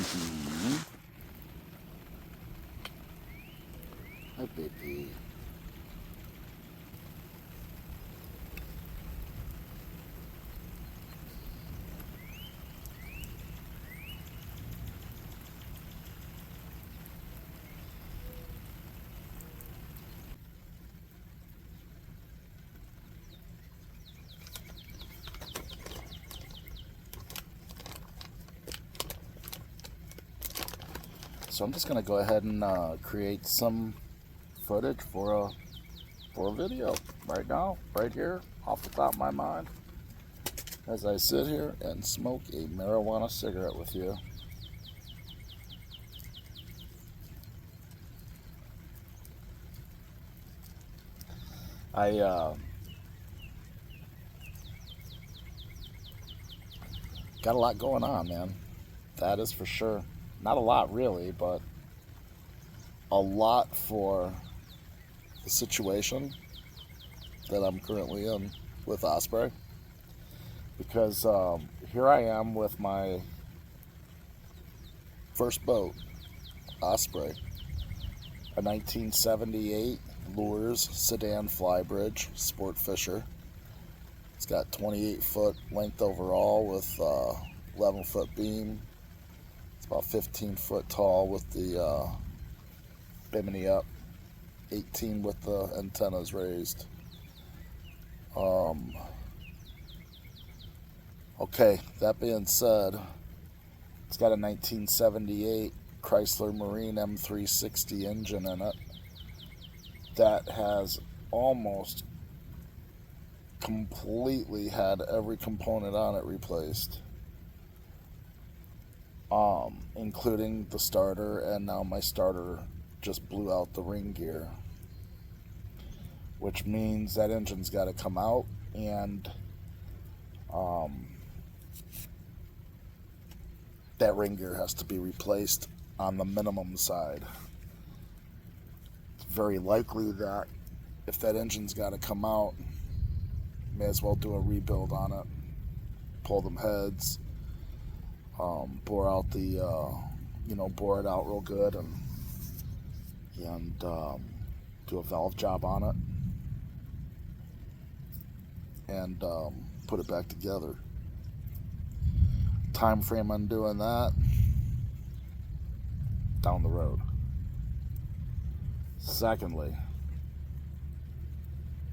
Mm-hmm. Hi, baby. So I'm just gonna go ahead and create some footage for a video right now, right here, off the top of my mind, as I sit here and smoke a marijuana cigarette with you. I got a lot going on, man. That is for sure. Not a lot, really, but a lot for the situation that I'm currently in with Osprey. Because here I am with my first boat, Osprey, a 1978 Luhrs Sedan Flybridge sport fisher. It's got 28-foot length overall with 11-foot beam. It's about 15 foot tall with the bimini up, 18 with the antennas raised. Okay, that being said, it's got a 1978 Chrysler M360 engine in it that has almost completely had every component on it replaced, including the starter, and now my starter just blew out the ring gear, which means that engine's got to come out, and that ring gear has to be replaced on the minimum side. It's very likely that if that engine's got to come out, may as well do a rebuild on it, pull them heads, bore out the bore it out real good, and do a valve job on it, and put it back together. Time frame on doing that, down the road. Secondly,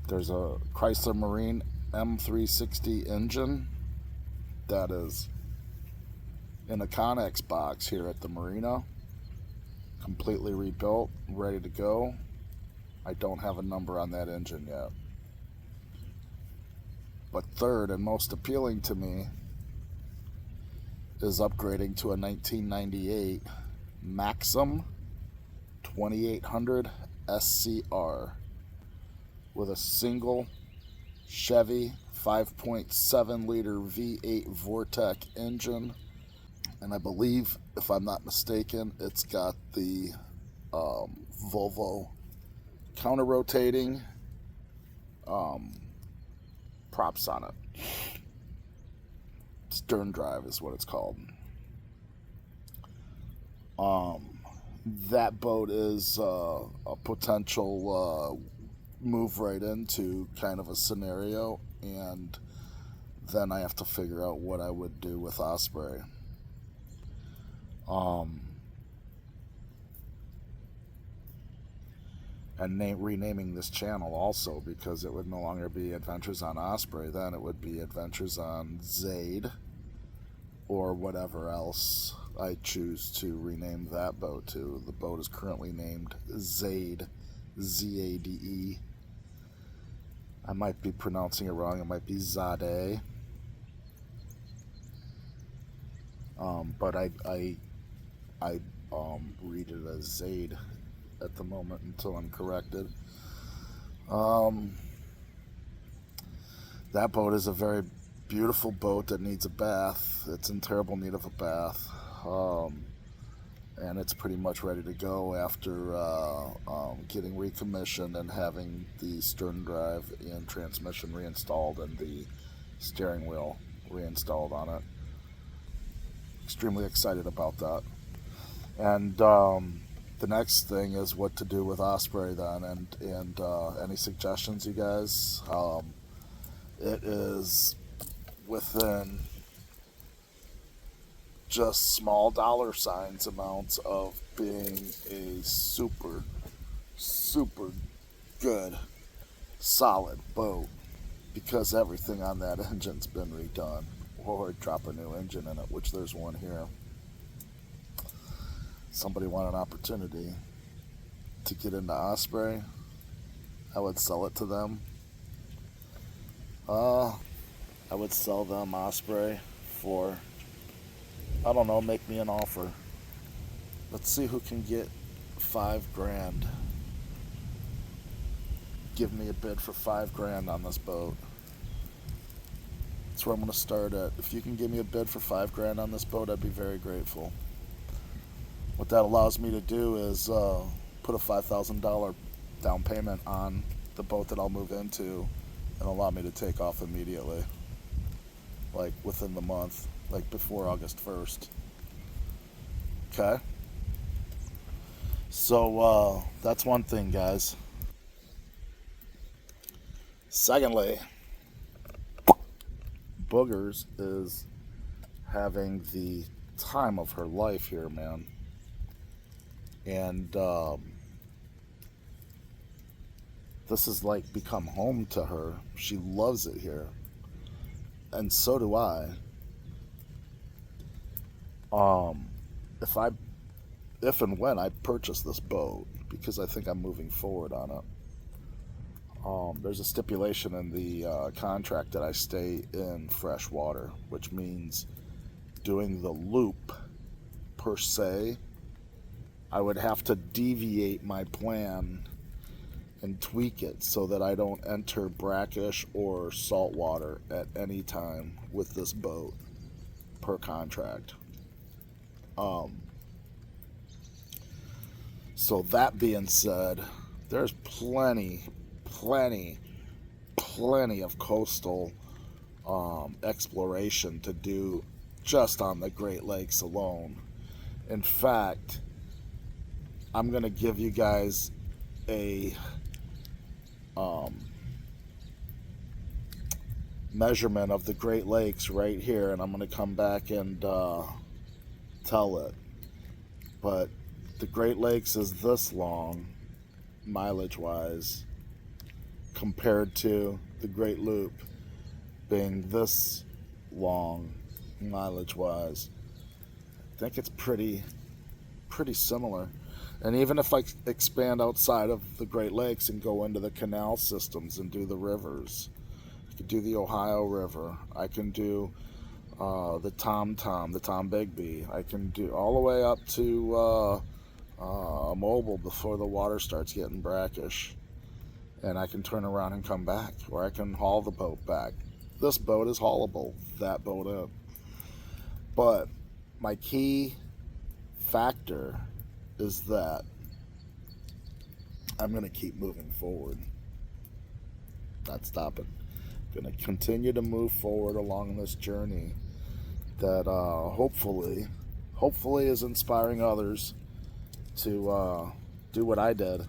there's a Chrysler Marine M360 engine that is in a Connex box here at the marina, completely rebuilt, ready to go. I don't have a number on that engine yet. But third and most appealing to me is upgrading to a 1998 Maxim 2800 SCR with a single Chevy 5.7 liter V8 Vortec engine, and I believe, if I'm not mistaken, it's got the Volvo counter-rotating props on it. Stern drive is what it's called. That boat is a potential move right into kind of a scenario, and then I have to figure out what I would do with Osprey. And renaming this channel also, because it would no longer be Adventures on Osprey, then it would be Adventures on Zade, or whatever else I choose to rename that boat to. The boat is currently named Zade, Z-A-D-E. I might be pronouncing it wrong. It might be Zade. But I read it as Zade at the moment until I'm corrected. That boat is a very beautiful boat that needs a bath. It's in terrible need of a bath. And it's pretty much ready to go after getting recommissioned and having the stern drive and transmission reinstalled and the steering wheel reinstalled on it. Extremely excited about that. And the next thing is what to do with Osprey then, and any suggestions, you guys? It is within just small dollar signs amounts of being a super, super good, solid boat, because everything on that engine's been redone, or drop a new engine in it, which there's one here. Somebody want an opportunity to get into Osprey, I would sell it to them. I would sell them Osprey for, I don't know, make me an offer. Let's see who can get $5,000. Give me a bid for $5,000 on this boat. That's where I'm going to start at. If you can give me a bid for $5,000 on this boat, I'd be very grateful. What that allows me to do is put a $5,000 down payment on the boat that I'll move into, and allow me to take off immediately, like within the month, like before August 1st. Okay? So that's one thing, guys. Secondly, Boogers is having the time of her life here, man. And this has like become home to her. She loves it here, and so do I. If and when I purchase this boat, because I think I'm moving forward on it, there's a stipulation in the contract that I stay in fresh water, which means doing the loop per se, I would have to deviate my plan and tweak it so that I don't enter brackish or salt water at any time with this boat per contract. So that being said, there's plenty of coastal exploration to do just on the Great Lakes alone. In fact, I'm going to give you guys a measurement of the Great Lakes right here, and I'm going to come back and tell it. But the Great Lakes is this long, mileage-wise, compared to the Great Loop being this long, mileage-wise. I think it's pretty similar. And even if I expand outside of the Great Lakes and go into the canal systems and do the rivers, I could do the Ohio River, I can do the Tom Bigbee, I can do all the way up to Mobile before the water starts getting brackish, and I can turn around and come back, or I can haul the boat back. This boat is haulable, that boat in. But my key factor is that I'm going to keep moving forward, not stopping. I'm going to continue to move forward along this journey that hopefully is inspiring others to do what I did.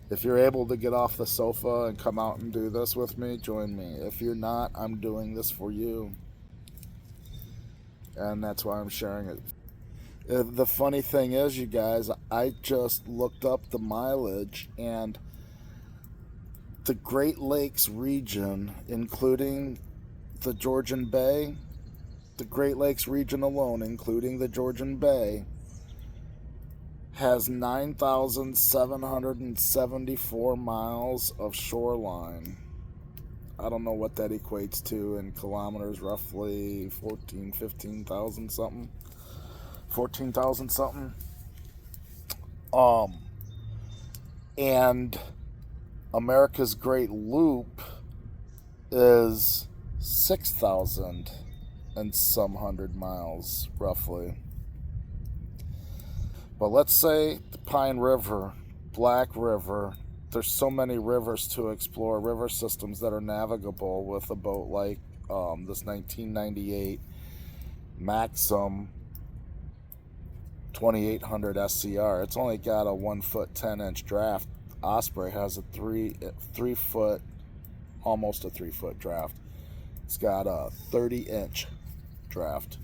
If you're able to get off the sofa and come out and do this with me, join me. If you're not, I'm doing this for you, and that's why I'm sharing it. The funny thing is, you guys, I just looked up the mileage, and the Great Lakes region, including the Georgian Bay, the Great Lakes region alone, including the Georgian Bay, has 9,774 miles of shoreline. I don't know what that equates to in kilometers, roughly 15,000 something. 14,000 something. And America's Great Loop is 6,000 and some hundred miles, roughly. But let's say the Pine River, Black River, there's so many rivers to explore, river systems that are navigable with a boat like this 1998 Maxim 2800 SCR. It's only got a 1 foot 10-inch draft. Osprey has a 3 foot, almost a 3 foot draft. It's got a 30-inch draft.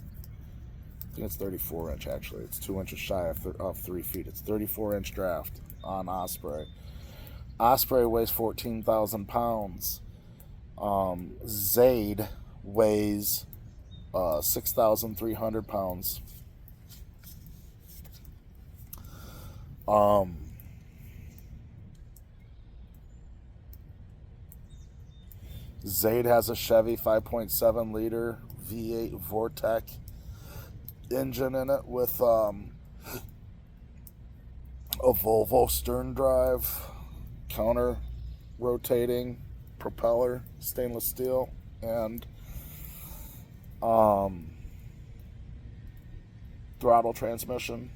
I think it's 34-inch actually. It's 2 inches shy of 3 feet. It's 34-inch draft on Osprey. Osprey weighs 14,000 pounds. Zade weighs 6,300 pounds. Zade has a Chevy 5.7 liter V8 Vortec engine in it with a Volvo stern drive, counter rotating propeller, stainless steel, and throttle transmission.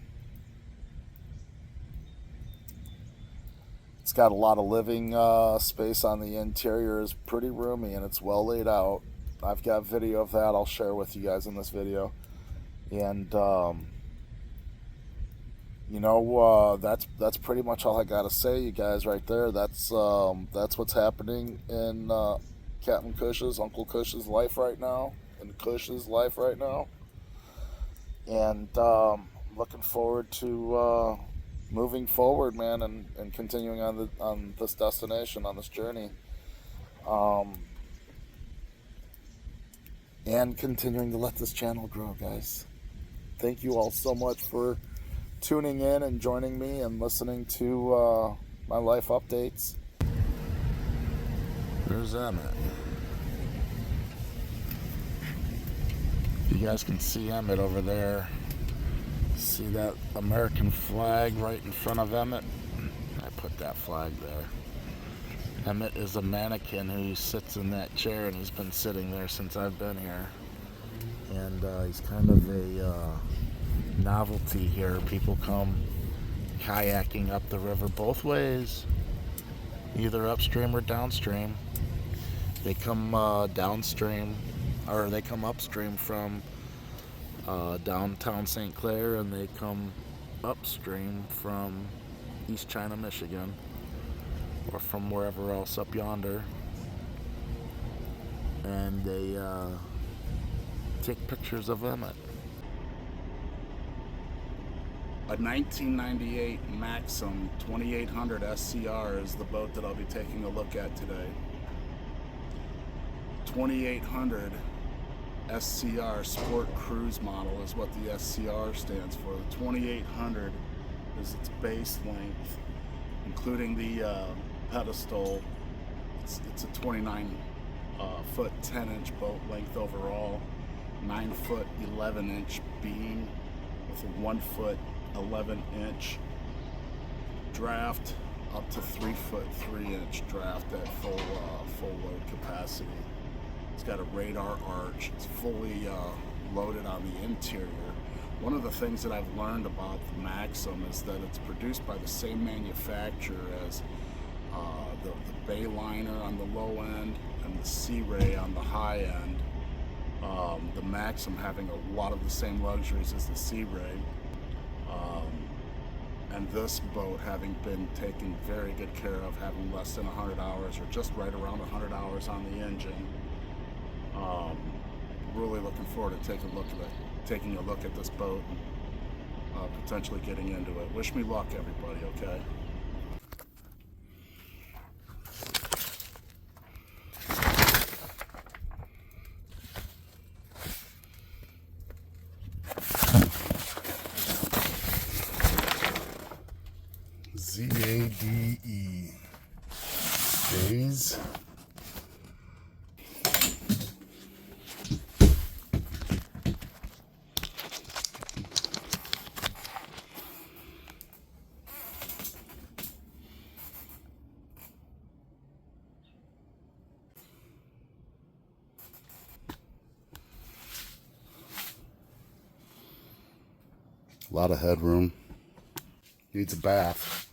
It's got a lot of living space on the interior. Is pretty roomy and it's well laid out. I've got video of that I'll share with you guys in this video. And you know, that's pretty much all I gotta say, you guys, right there. That's what's happening in Captain Kush's, Uncle Kush's life right now, and Kush's life right now. And looking forward to moving forward, man, and continuing on this destination, on this journey, and continuing to let this channel grow, guys. Thank you all so much for tuning in and joining me and listening to my life updates. There's Emmett. You guys can see Emmett over there. See that American flag right in front of Emmett? I put that flag there. Emmett is a mannequin who sits in that chair, and he's been sitting there since I've been here. And he's kind of a novelty here. People come kayaking up the river both ways, either upstream or downstream. They come downstream, or they come upstream from downtown St. Clair, and they come upstream from East China, Michigan, or from wherever else up yonder, and they take pictures of Emmett. A 1998 Maxim 2800 SCR is the boat that I'll be taking a look at today. 2800 SCR, Sport Cruise Model, is what the SCR stands for. The 2800 is its base length, including the pedestal. It's a 29 foot 10-inch boat length overall, 9 foot 11-inch beam with a 1 foot 11-inch draft, up to 3 foot 3-inch draft at full load capacity. It's got a radar arch. It's fully loaded on the interior. One of the things that I've learned about the Maxim is that it's produced by the same manufacturer as the Bayliner on the low end and the Sea Ray on the high end. The Maxim having a lot of the same luxuries as the Sea Ray. And this boat having been taken very good care of, having less than 100 hours, or just right around 100 hours on the engine. Really looking forward to taking a look at this boat and potentially getting into it. Wish me luck, everybody, okay? ZADE. Days. A lot of headroom. Needs a bath.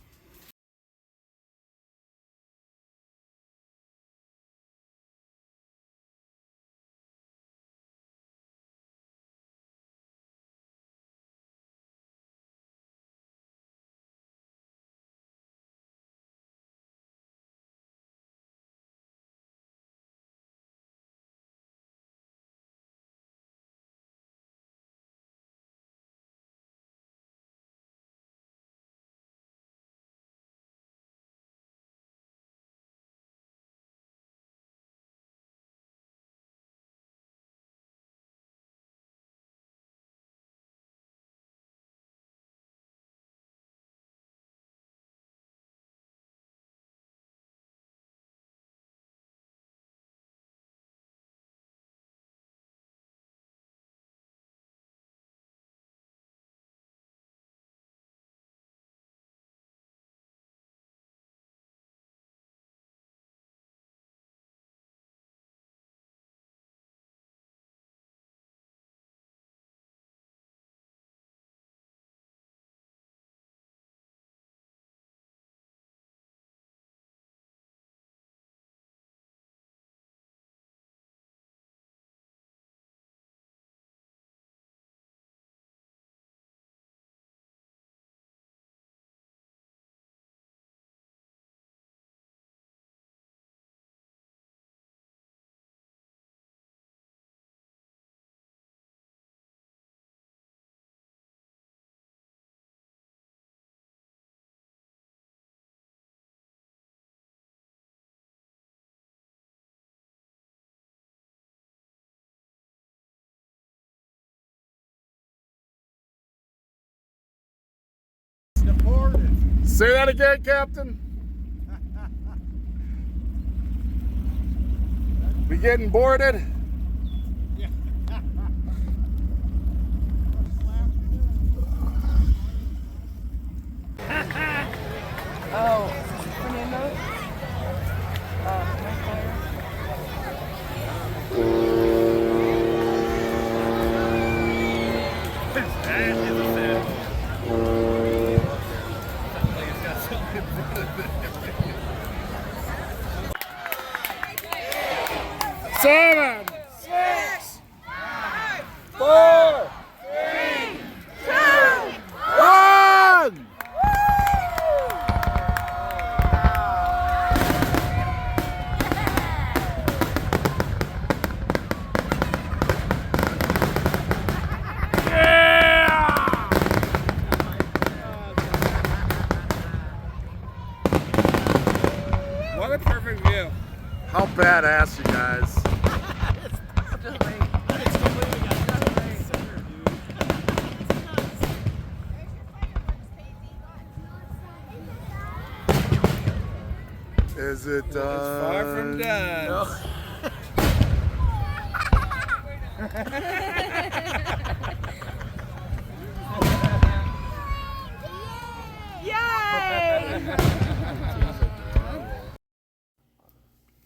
Say that again, Captain. We getting boarded? Yeah. Oh, Fernando? That is a fan. Like it's got something to do with it. 7, 6, 5, 4, 3, 2, 1. What a perfect view. How badass, you guys. Is it done? It's far from done. No. Yay!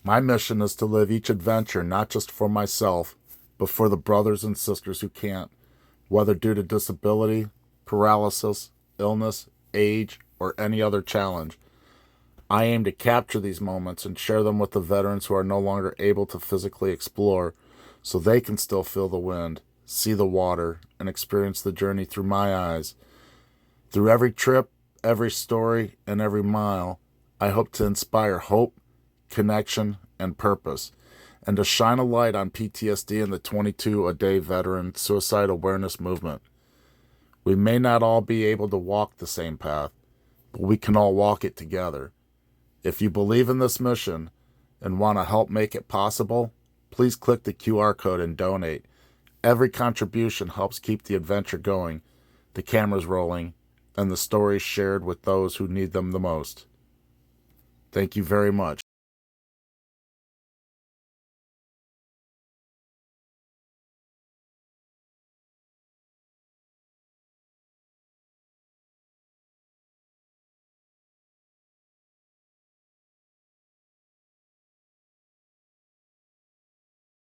My mission is to live each adventure not just for myself, but for the brothers and sisters who can't, whether due to disability, paralysis, illness, age, or any other challenge. I aim to capture these moments and share them with the veterans who are no longer able to physically explore, so they can still feel the wind, see the water, and experience the journey through my eyes. Through every trip, every story, and every mile, I hope to inspire hope, connection, and purpose, and to shine a light on PTSD and the 22-a-day veteran suicide awareness movement. We may not all be able to walk the same path, but we can all walk it together. If you believe in this mission and want to help make it possible, please click the QR code and donate. Every contribution helps keep the adventure going, the cameras rolling, and the stories shared with those who need them the most. Thank you very much.